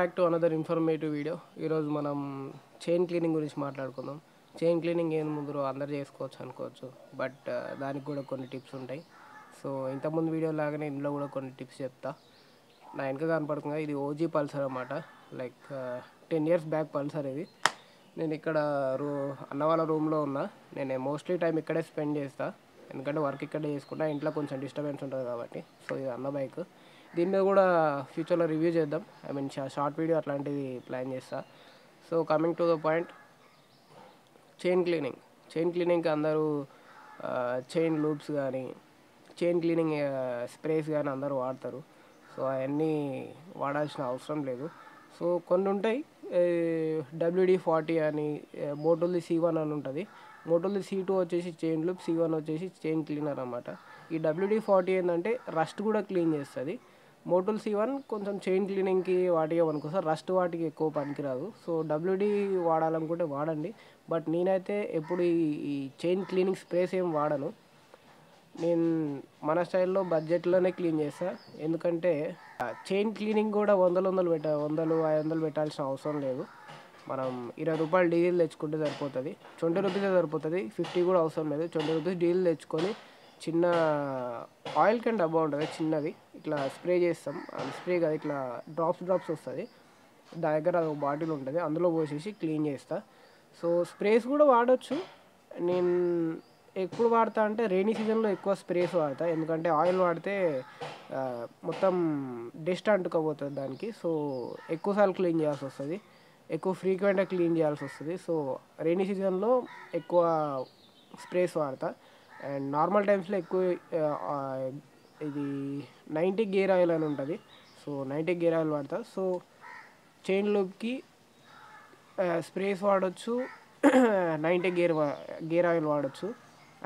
Back to another informative video. ఈరోజు మనం chain cleaning గురించి మాట్లాడుకుందాం. చైన్ క్లీనింగ్ ఏం ముందు అందరు చేసుకోవచ్చు అనుకోవచ్చు, బట్ దానికి కూడా కొన్ని టిప్స్ ఉంటాయి. సో ఇంతకుముందు వీడియో లాగానే ఇందులో కూడా కొన్ని టిప్స్ చెప్తా. నా వెనక కనపడుతుంది ఇది ఓజీ పల్సర్ అన్నమాట. లైక్ 10 years బ్యాక్ పల్సర్ ఇది. నేను ఇక్కడ అన్న వాళ్ళ రూమ్లో ఉన్నా. నేను మోస్ట్లీ టైం ఇక్కడే స్పెండ్ చేస్తా, ఎందుకంటే వర్క్ ఇక్కడే చేసుకుంటా. ఇంట్లో కొంచెం డిస్టర్బెన్స్ ఉంటుంది కాబట్టి. సో ఇది అన్న బైక్. దీని మీద కూడా ఫ్యూచర్లో రివ్యూ చేద్దాం. ఐ మీన్ షార్ట్ వీడియో అట్లాంటివి ప్లాన్ చేస్తా. So coming to the point, chain క్లీనింగ్కి అందరూ చైన్ లూప్స్ కానీ చైన్ క్లీనింగ్ స్ప్రేస్ కానీ అందరూ వాడతారు. సో అవన్నీ వాడాల్సిన అవసరం లేదు. సో కొన్ని ఉంటాయి, WD-40 అని, మోటోల్ది C1 అని ఉంటుంది. మోటోల్ది C2 వచ్చేసి చైన్ లూప్, C1 వచ్చేసి చైన్ క్లీనర్ అన్నమాట. ఈ WD-40 ఏంటంటే రస్ట్ కూడా క్లీన్ చేస్తుంది. మోటోల్ C1 కొంచెం చైన్ క్లీనింగ్కి వాటికి పనికొస్తుంది, రస్ట్ వాటికి ఎక్కువ పనికిరాదు. సో WD వాడాలనుకుంటే వాడండి, బట్ నేనైతే ఎప్పుడు ఈ చైన్ క్లీనింగ్ స్ప్రేస్ ఏం వాడను. నేను మన స్టైల్లో బడ్జెట్లోనే క్లీన్ చేస్తాను. ఎందుకంటే చైన్ క్లీనింగ్ కూడా 100-500 పెట్టాల్సిన అవసరం లేదు. మనం 20 రూపాయలు డీజిల్ తెచ్చుకుంటే సరిపోతుంది. 20 రూపీసే సరిపోతుంది, 50 కూడా అవసరం లేదు. 20 రూపీస్ డీజిల్ తెచ్చుకొని చిన్న ఆయిల్ క్యాన్ డబ్బా ఉంటుంది చిన్నది, ఇట్లా స్ప్రే చేస్తాం. అది స్ప్రే కాదు, ఇట్లా డ్రాప్స్ వస్తుంది. దాని దగ్గర ఒక బాటిల్ ఉంటుంది, అందులో పోసేసి క్లీన్ చేస్తా. సో స్ప్రేస్ కూడా వాడచ్చు. నేను ఎప్పుడు వాడతా అంటే రెయినీ సీజన్లో ఎక్కువ స్ప్రేస్ వాడతా, ఎందుకంటే ఆయిల్ వాడితే మొత్తం డస్ట్ అంటుకోపోతుంది దానికి. సో ఎక్కువసార్లు క్లీన్ చేయాల్సి వస్తుంది, ఎక్కువ ఫ్రీక్వెంట్గా క్లీన్ చేయాల్సి వస్తుంది. సో రెయినీ సీజన్లో ఎక్కువ స్ప్రేస్ వాడతా. అండ్ నార్మల్ టైమ్స్లో ఎక్కువ ఇది 90 గేర్ ఆయిల్ అని ఉంటుంది. సో 90 గేర్ ఆయిల్ వాడతా. సో చైన్ లూప్కి స్ప్రేస్ వాడచ్చు, 90 గేర్ ఆయిల్ వాడచ్చు.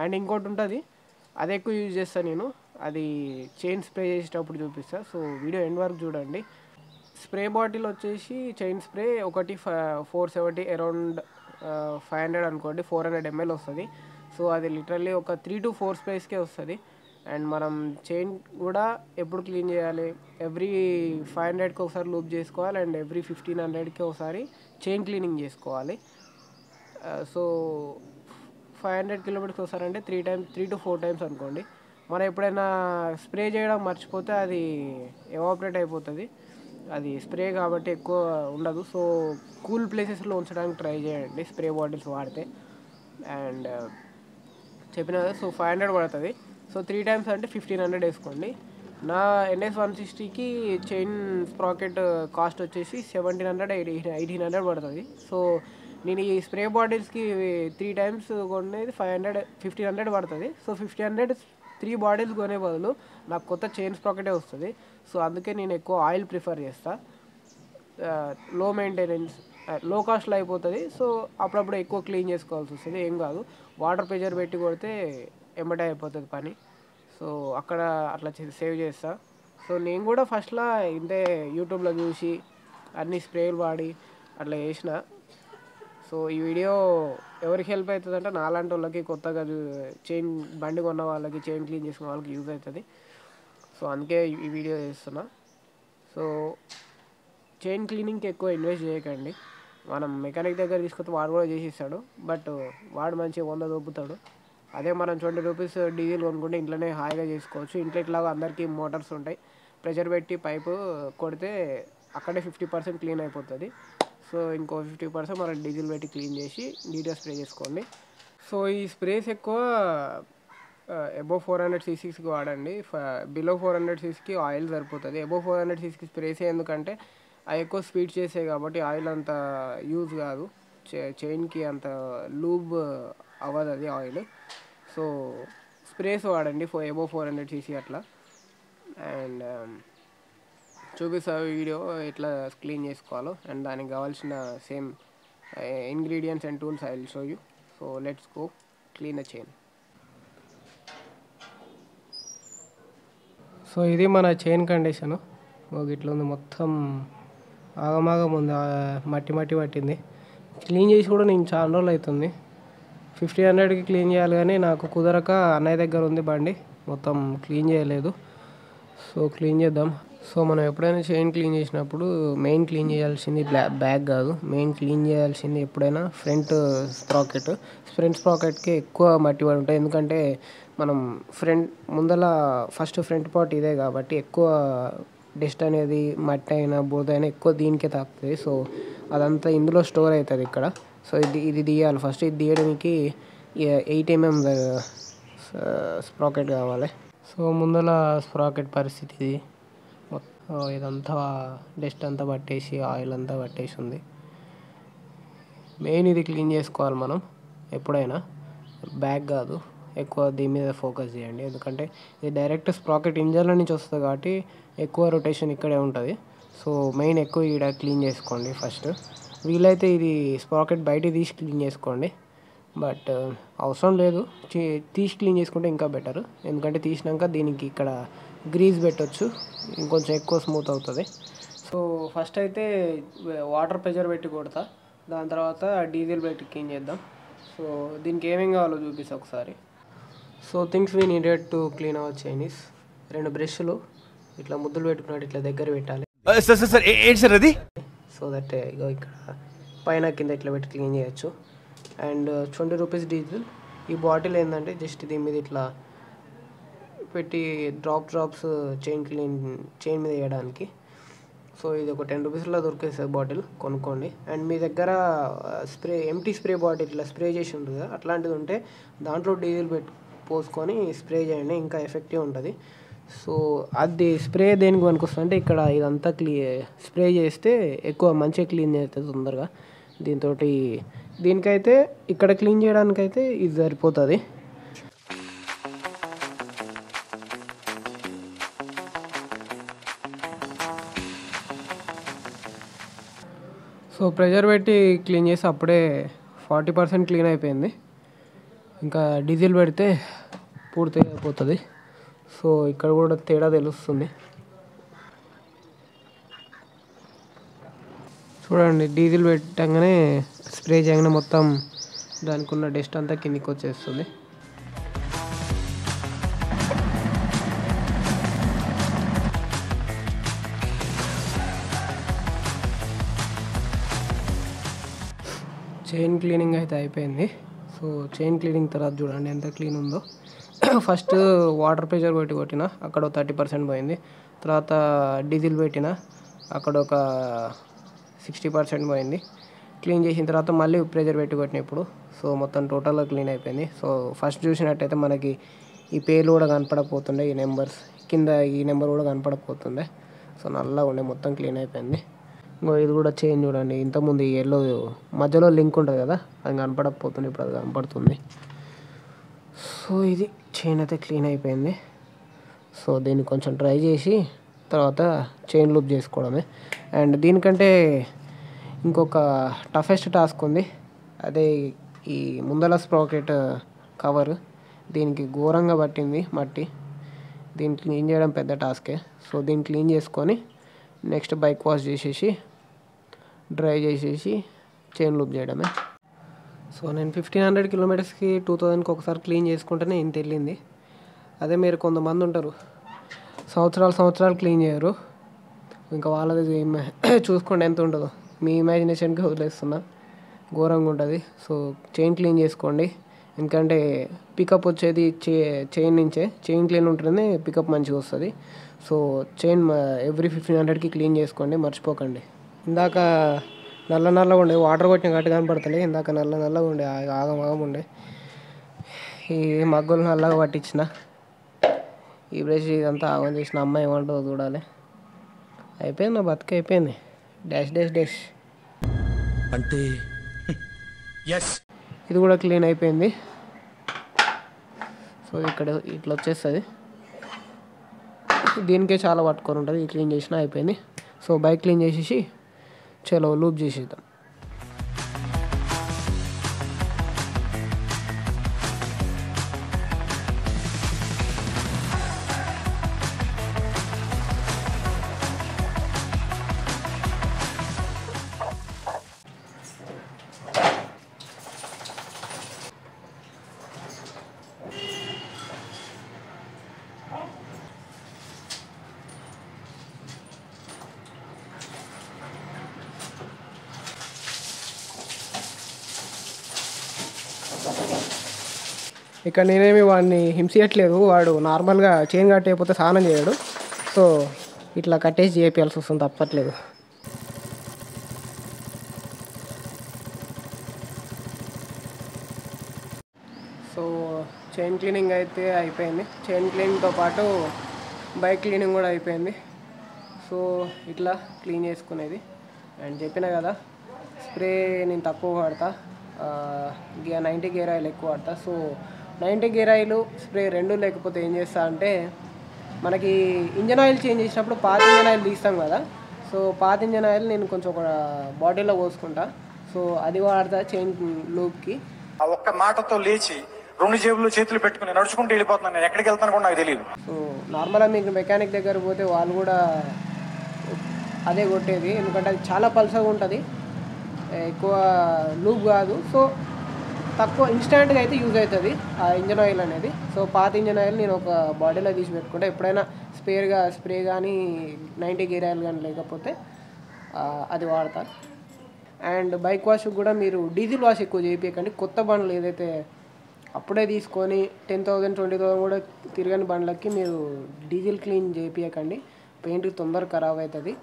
అండ్ ఇంకోటి ఉంటుంది, అది ఎక్కువ యూజ్ చేస్తాను నేను. అది చైన్ స్ప్రే చేసేటప్పుడు చూపిస్తా. సో వీడియో ఎండ్ వరకు చూడండి. స్ప్రే బాటిల్ వచ్చేసి చైన్ స్ప్రే ఒకటి 470, అరౌండ్ 500 అనుకోండి, 400 ml వస్తుంది. సో అది లిటరల్లీ ఒక 3 to 4 స్ప్రేస్కే వస్తుంది. అండ్ మనం చైన్ కూడా ఎప్పుడు క్లీన్ చేయాలి, ఎవ్రీ 500కి ఒకసారి లూప్ చేసుకోవాలి, అండ్ ఎవ్రీ 1500కి ఒకసారి చైన్ క్లీనింగ్ చేసుకోవాలి. సో 500 కిలోమీటర్స్ ఒకసారి అంటే 3 to 4 times అనుకోండి. మనం ఎప్పుడైనా స్ప్రే చేయడం మర్చిపోతే అది ఎవాపరేట్ అయిపోతుంది. అది స్ప్రే కాబట్టి ఎక్కువ ఉండదు. సో కూల్ ప్లేసెస్లో ఉంచడానికి ట్రై చేయండి స్ప్రే బాటిల్స్ వాడితే. అండ్ చెప్పిన కదా, సో 500 పడుతుంది. సో 3 times అంటే 1500 వేసుకోండి. నా NS 160కి చైన్ స్ప్రాకెట్ కాస్ట్ వచ్చేసి 1700-1800 పడుతుంది. సో నేను ఈ స్ప్రే బాటిల్స్కి 3 times కొనేది 1500 పడుతుంది. సో 1500 3 బాటిల్స్ కొనే బదులు నాకు కొత్త చైన్ స్ప్రాకెటే వస్తుంది. సో అందుకే నేను ఎక్కువ ఆయిల్ ప్రిఫర్ చేస్తా. లో మెయింటెనెన్స్, లో కాస్ట్లో అయిపోతుంది. సో అప్పుడప్పుడు ఎక్కువ క్లీన్ చేసుకోవాల్సి వస్తుంది, ఏం కాదు. వాటర్ ప్రెషర్ పెట్టి కొడితే ఎమ్మటే అయిపోతుంది పని. సో అక్కడ అట్లా సేవ్ చేస్తా. సో నేను కూడా ఫస్ట్లో ఇంతే యూట్యూబ్లో చూసి అన్ని స్ప్రేలు వాడి అట్లా చేసిన. సో ఈ వీడియో ఎవరికి హెల్ప్ అవుతుంది అంటే నాలాంటి వాళ్ళకి, కొత్తగా చైన్ బండి కొన్న వాళ్ళకి, చైన్ క్లీన్ చేసుకున్న వాళ్ళకి యూజ్ అవుతుంది. సో అందుకే ఈ వీడియో చేస్తున్నా. సో చైన్ క్లీనింగ్కి ఎక్కువ ఇన్వెస్ట్ చేయకండి. మనం మెకానిక్ దగ్గర తీసుకొస్తే వాడు కూడా చేసి ఇస్తాడు, బట్ వాడు మంచిగా 100 దొబ్బుతాడు. అదే మనం 20 రూపీస్ డీజిల్ కొనుక్కుంటే ఇంట్లోనే హాయిగా చేసుకోవచ్చు. ఇంట్లో ఇట్లాగా అందరికీ మోటార్స్ ఉంటాయి, ప్రెషర్ పెట్టి పైపు కొడితే అక్కడే 50% క్లీన్ అయిపోతుంది. సో ఇంకో 50% మనం డీజిల్ పెట్టి క్లీన్ చేసి నీట్గా స్ప్రే చేసుకోండి. సో ఈ స్ప్రేస్ ఎక్కువ అబోవ్ 400cc వాడండి. బిలో 400cc ఆయిల్ సరిపోతుంది. అబోవ్ 400cc స్ప్రేస్ ఎందుకంటే అవి ఎక్కువ స్పీడ్ చేసాయి కాబట్టి ఆయిల్ అంత యూజ్ కాదు, చైన్కి అంత లూబ్ అవ్వదు అది ఆయిల్. సో స్ప్రేస్ వాడండి అబోవ్ 400cc అట్లా. అండ్ చూపిస్తా వీడియో ఎట్లా క్లీన్ చేసుకోవాలో, అండ్ దానికి కావాల్సిన same ingredients and tools I will show you. So let's go clean the chain. So ఇది మన చైన్ కండిషను. ఇట్లా ఉంది, మొత్తం ఆగమాగం ఉంది, మట్టి పట్టింది. క్లీన్ చేసి కూడా నేను చాలా రోజులు అవుతుంది. 1500కి క్లీన్ చేయాలి కానీ నాకు కుదరక అన్నయ్య దగ్గర ఉంది బండి, మొత్తం క్లీన్ చేయలేదు. సో క్లీన్ చేద్దాం. సో మనం ఎప్పుడైనా చైన్ క్లీన్ చేసినప్పుడు మెయిన్ క్లీన్ చేయాల్సింది బ్యాక్ కాదు, మెయిన్ క్లీన్ చేయాల్సింది ఎప్పుడైనా ఫ్రంట్ స్ప్రాకెట్. ఫ్రంట్ స్ప్రాకెట్కి ఎక్కువ మట్టి పడి ఉంటుంది, ఎందుకంటే మనం ముందల ఫ్రంట్ పార్ట్ ఇదే కాబట్టి ఎక్కువ డస్ట్ అనేది మట్టి అయినా బూడిద అయినా ఎక్కువ దీనికే తాకుతుంది. సో అదంతా ఇందులో స్టోర్ అవుతుంది ఇక్కడ. సో ఇది తీయాలి ఫస్ట్. ఇది తీయడానికి 8 mm స్ప్రాకెట్ కావాలి. సో ముందల స్ప్రాకెట్ పరిస్థితి ఇది. ఇదంతా డస్ట్ అంతా పట్టేసి ఆయిల్ అంతా పట్టేసి ఉంది. మెయిన్ ఇది క్లీన్ చేసుకోవాలి మనం ఎప్పుడైనా, బ్యాక్ కాదు. ఎక్కువ దీని మీద ఫోకస్ చేయండి, ఎందుకంటే ఇది డైరెక్ట్ స్ప్రాకెట్ ఇంజన్ల నుంచి వస్తుంది కాబట్టి ఎక్కువ రొటేషన్ ఇక్కడే ఉంటుంది. సో మెయిన్ ఎక్కువ ఇక్కడ క్లీన్ చేసుకోండి ఫస్ట్. వీలైతే ఇది స్ప్రాకెట్ బయట తీసి క్లీన్ చేసుకోండి, బట్ అవసరం లేదు, తీసి క్లీన్ చేసుకుంటే ఇంకా బెటర్. ఎందుకంటే తీసినాక దీనికి ఇక్కడ గ్రీజ్ పెట్టవచ్చు, ఇంకొంచెం ఎక్కువ స్మూత్ అవుతుంది. సో ఫస్ట్ అయితే వాటర్ ప్రెషర్ పెట్టి కొడతా, దాని తర్వాత డీజిల్ పెట్టి క్లీన్ చేద్దాం. సో దీనికి ఏమేం కావాలో చూపిస్తా ఒకసారి. So things we needed to clean hour Chinese. 2 బ్రష్లు ఇట్లా ముద్దులు పెట్టుకున్నట్టు ఇట్లా దగ్గర పెట్టాలి. సార్ అది సో దట్ ఇగో ఇక్కడ పైన కింద ఇట్లా పెట్టి క్లీన్ చేయొచ్చు. And 20 rupees diesel. ఈ బాటిల్ ఏంటంటే జస్ట్ దీని మీద ఇట్లా పెట్టి డ్రాప్స్ చైన్ మీద వేయడానికి. సో ఇది ఒక 10 రూపీస్లో దొరికేస్తుంది బాటిల్, కొనుక్కోండి. అండ్ మీ దగ్గర ఎంటీ స్ప్రే బాటిల్ ఇట్లా స్ప్రే చేసి ఉంటుంది కదా, అట్లాంటిది ఉంటే దాంట్లో డీజిల్ పోసుకొని స్ప్రే చేయండి, ఇంకా ఎఫెక్టివ్ ఉంటుంది. సో అది స్ప్రే దేనికి పనికొస్తుంది అంటే ఇక్కడ ఇదంతా స్ప్రే చేస్తే ఎక్కువ మంచిగా క్లీన్ అవుతుంది తొందరగా. దీనికైతే ఇక్కడ క్లీన్ చేయడానికైతే ఇది సరిపోతుంది. సో ప్రెషర్ పెట్టి క్లీన్ చేసి అప్పుడే 40% క్లీన్ అయిపోయింది. ఇంకా డీజిల్ పెడితే పూర్తిగా అయిపోతుంది. సో ఇక్కడ కూడా తేడా తెలుస్తుంది. చూడండి, డీజిల్ పెట్టగానే స్ప్రే చేయగానే మొత్తం దానికి ఉన్న డస్ట్ అంతా కిందికి వచ్చేస్తుంది. చైన్ క్లీనింగ్ అయితే అయిపోయింది. సో చైన్ క్లీనింగ్ తర్వాత చూడండి ఎంత క్లీన్ ఉందో. ఫస్ట్ వాటర్ ప్రెషర్ పెట్టి కొట్టిన, అక్కడ 30% పోయింది. తర్వాత డీజిల్ పెట్టిన, అక్కడ ఒక 60% పోయింది. క్లీన్ చేసిన తర్వాత మళ్ళీ ప్రెషర్ పెట్టి కొట్టిన ఇప్పుడు. సో మొత్తం టోటల్గా క్లీన్ అయిపోయింది. సో ఫస్ట్ చూసినట్టయితే మనకి ఈ పేర్లు కూడా కనపడకపోతుండే, ఈ నెంబర్స్ కింద ఈ నెంబర్ కూడా కనపడకపోతుండే. సో నల్లగా ఉండే, మొత్తం క్లీన్ అయిపోయింది. ఇంకో ఇది కూడా చైన్ చూడండి, ఇంతకుముందు ఈ ఎల్లో మధ్యలో లింక్ ఉంటుంది కదా, అది కనపడకపోతుంది, ఇప్పుడు అది కనపడుతుంది. సో ఇది చైన్ అయితే క్లీన్ అయిపోయింది. సో దీన్ని కొంచెం డ్రై చేసి తర్వాత చైన్ లూప్ చేసుకోవడమే. అండ్ దీనికంటే ఇంకొక టఫెస్ట్ టాస్క్ ఉంది, అదే ఈ ముందల స్ప్రాకెట్ కవర్. దీనికి ఘోరంగా పట్టింది మట్టి, దీన్ని క్లీన్ చేయడం పెద్ద టాస్కే. సో దీన్ని క్లీన్ చేసుకొని నెక్స్ట్ బైక్ వాష్ చేసేసి డ్రై చేసేసి చైన్ లూప్ చేయడమే. సో నేను 1500 కిలోమీటర్స్కి 2000కి ఒకసారి క్లీన్ చేసుకుంటేనే ఇంత వెళ్ళింది. అదే మీరు కొంతమంది ఉంటారు సంవత్సరాలు క్లీన్ చేయరు, ఇంకా వాళ్ళది చూసుకోండి ఎంత ఉంటుందో. మీ ఇమాజినేషన్కి వదిలేస్తున్నా, ఘోరంగా ఉంటుంది. సో చైన్ క్లీన్ చేసుకోండి, ఎందుకంటే పికప్ వచ్చేది చైన్ నుంచే. చైన్ క్లీన్ ఉంటేనే పికప్ మంచిగా వస్తుంది. సో చైన్ ఎవ్రీ 1500కి క్లీన్ చేసుకోండి, మర్చిపోకండి. ఇందాక నల్లగా ఉండే, వాటర్ కొట్టిన గట్టి కనపడతలే, ఇందాక నల్లగా ఉండే, ఆగం ఉండే. ఈ మగ్గులు నల్లగా పట్టించిన, ఈ బ్రష్ ఇదంతా ఆగం చేసిన. అమ్మాయి ఏమంటుందో చూడాలి. అయిపోయింది, నా బతుకు అయిపోయింది. డాష్ అంటే ఇది కూడా క్లీన్ అయిపోయింది. సో ఇక్కడ ఇట్లా వచ్చేస్తుంది, దీనికే చాలా పట్టుకొని ఉంటుంది. ఈ క్లీన్ చేసినా అయిపోయింది. సో బైక్ క్లీన్ చేసేసి చలో లూప్ చేసేద్దాం. ఇక్కడ నేనేమి వాడిని హింసించట్లేదు, వాడు నార్మల్గా చైన్ కట్టేయకపోతే స్నానం చేయడు. సో ఇట్లా కట్టేసి చేయాల్సి వస్తుంది, తప్పట్లేదు. సో చైన్ క్లీనింగ్ అయితే అయిపోయింది. చైన్ క్లీనింగ్తో పాటు బైక్ క్లీనింగ్ కూడా అయిపోయింది. సో ఇట్లా క్లీన్ చేసుకునేది. అండ్ చెప్పిన కదా, స్ప్రే నేను తక్కువ వాడతా, 90 గేర్ ఆయిల్ ఎక్కువ వాడతా. సో 90 గేర్ ఆయిల్ స్ప్రే రెండు లేకపోతే ఏం చేస్తా అంటే, మనకి ఇంజన్ ఆయిల్ చేంజ్ చేసినప్పుడు పాత ఇంజన్ ఆయిల్ తీస్తాం కదా, సో పాత ఇంజన్ ఆయిల్ నేను కొంచెం ఒక బాటిల్లో పోసుకుంటా. సో అది వాడతా చైన్ లూప్కి. ఆ ఒక్క మాటతో లేచి 2 జేబులు చేతులు పెట్టుకుని నడుచుకుంటూ వెళ్ళిపోతున్నాను. నేను ఎక్కడికి వెళ్తాను కూడా నాకు తెలియదు. సో నార్మల్గా మీకు మెకానిక్ దగ్గర పోతే వాళ్ళు కూడా అదే కొట్టేది, ఎందుకంటే అది చాలా పల్సగా ఉంటుంది, ఎక్కువ లూప్ కాదు. సో తక్కువ ఇన్స్టాంట్గా అయితే యూజ్ అవుతుంది ఆ ఇంజన్ ఆయిల్ అనేది. సో పాత ఇంజన్ ఆయిల్ నేను ఒక బాటిల్లో తీసి పెట్టుకుంటే, ఎప్పుడైనా స్ప్రే కానీ 90 గేర్ ఆయిల్ కానీ లేకపోతే అది వాడతా. అండ్ బైక్ వాష్ కూడా మీరు డీజిల్ వాష్ ఎక్కువ చేయించకండి. కొత్త బండ్లు ఏదైతే అప్పుడే తీసుకొని 10,000 20,000 కూడా తిరగని బండ్లకి మీరు డీజిల్ క్లీన్ చేయించకండి, పెయింట్ తొందరగా ఖరాబ్ అవుతుంది.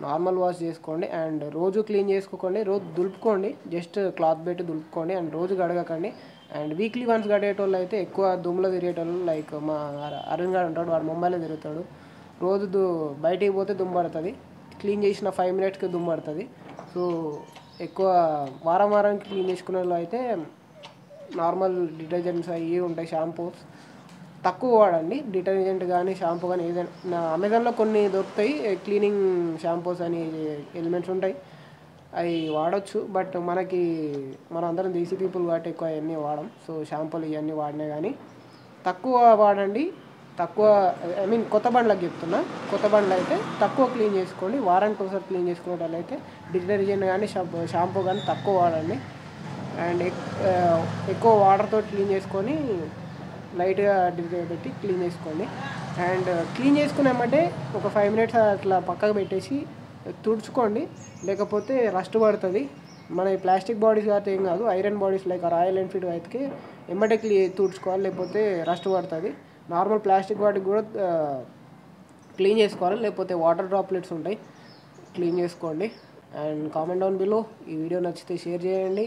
నార్మల్ వాష్ చేసుకోండి. అండ్ రోజు క్లీన్ చేసుకోకండి, రోజు దులుపుకోండి, జస్ట్ క్లాత్ పెట్టి దులుపుకోండి. అండ్ రోజు గడగకండి. అండ్ వీక్లీ వన్స్ గడిగేటోళ్ళు అయితే ఎక్కువ దుమ్ములో తిరిగేటోళ్ళు, లైక్ మా అరుణ్ గారు ఉంటాడు, వాడు ముంబైలో తిరుగుతాడు. రోజు బయటికి పోతే దుమ్ము పడుతుంది, క్లీన్ చేసిన 5 minutesకి దుమ్ము పడుతుంది. సో ఎక్కువ వారానికి క్లీన్ చేసుకునే వాళ్ళు అయితే నార్మల్ డిటర్జెంట్స్ అవి ఉంటాయి, షాంపూస్ తక్కువ వాడండి. డిటర్జెంట్ కానీ షాంపూ కానీ ఏదైనా అమెజాన్లో కొన్ని దొరుకుతాయి, క్లీనింగ్ షాంపూస్ అని ఎలిమెంట్స్ ఉంటాయి, అవి వాడచ్చు. బట్ మనం అందరం దేశీ పీపుల్ కాబట్టి ఎక్కువ అవన్నీ వాడం. సో షాంపూలు ఇవన్నీ వాడినా కానీ తక్కువ వాడండి. కొత్త బండ్లకు చెప్తున్నా, కొత్త బండ్లు అయితే తక్కువ క్లీన్ చేసుకోండి. వారానికి ఒకసారి క్లీన్ చేసుకునే వాళ్ళు అయితే డిటర్జెంట్ కానీ షాంపూ కానీ తక్కువ వాడండి. అండ్ ఎక్కువ వాటర్తో క్లీన్ చేసుకొని లైట్గా డిటర్జెంట్ పెట్టి క్లీన్ చేసుకోండి. అండ్ క్లీన్ చేసుకున్నామంటే ఒక 5 minutes అట్లా పక్కకు పెట్టేసి తుడుచుకోండి, లేకపోతే రస్ట్ పడుతుంది. మన ప్లాస్టిక్ బాడీస్ అయితే ఏం కాదు, iron bodies like royal Enfield అయితే ఎమ్మటే తుడుచుకోవాలి, లేకపోతే రస్ట్ పడుతుంది. నార్మల్ ప్లాస్టిక్ వాటికి కూడా క్లీన్ చేసుకోవాలి, లేకపోతే వాటర్ డ్రాప్లెట్స్ ఉంటాయి, క్లీన్ చేసుకోండి. And comment down below. ఈ వీడియో నచ్చితే షేర్ చేయండి.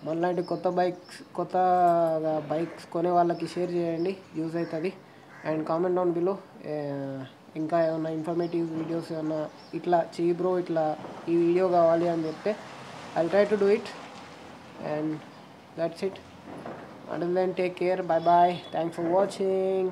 మనలాంటి కొత్తగా బైక్స్ కొనే వాళ్ళకి షేర్ చేయండి, యూజ్ అవుతుంది. అండ్ కామెంట్ డౌన్ బిలో ఇంకా ఏమన్నా ఇన్ఫర్మేటివ్ వీడియోస్ ఏమన్నా ఇట్లా చెయ్యి బ్రో, ఇట్లా ఈ వీడియో కావాలి అని చెప్తే I'll try to do it. And that's it. Until then, take care. Bye bye. Thanks for watching.